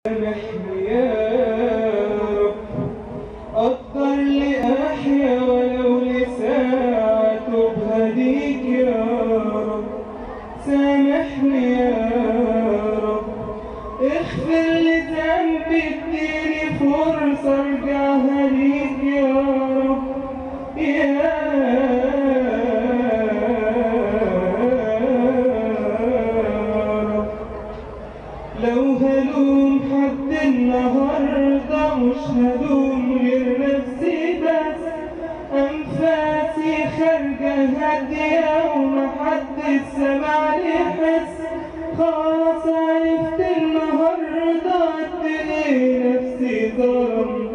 سامحني يا رب، قدر لي أحيا ولو لساعة بهديك يا رب. سامحني يا رب، اغفر لي ذنبي، اديني فرصة ارجعها ليك يا رب. يا رب، لو هلوم حد النهارده مش هلوم غير نفسي بس. أنفاسي خارجة هادية ومحدش سمعني يحس. خلاص عرفت النهارده قد ايه نفسي ظلم.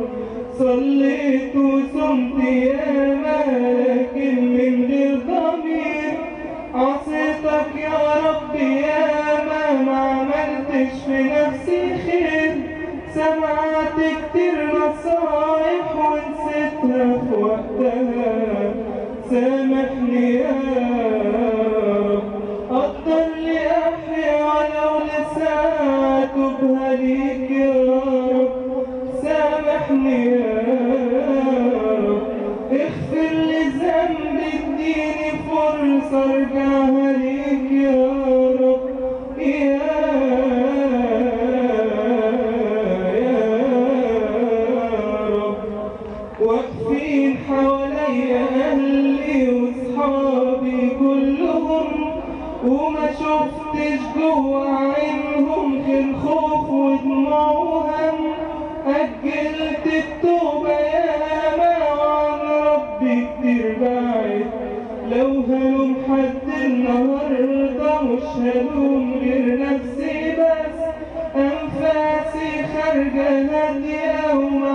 صليت وصمت ياما لكن من غير ضمير. عصيتك يا رب ياما ما عملتش في نفسي خير. سمعت كتير نصايح ونسيتها في وقتها. سامحني يا رب، قدر لي أحيا ولو لساعة تبهى ليك يا رب. سامحني يا رب، اغفر لي ذنبي، اديني فرصة ارجعها ليك يا رب. يا رب، واقفين حواليا أهلي وصحابي كلهم، وما شفتش جوا عينهم غير خوف ودموع وهم. أجلت التوبة ياما وعن ربي كتير بعيد. لو هلوم حد النهارده مش هلوم غير نفسي بس. أنفاسي خارجة هادية وما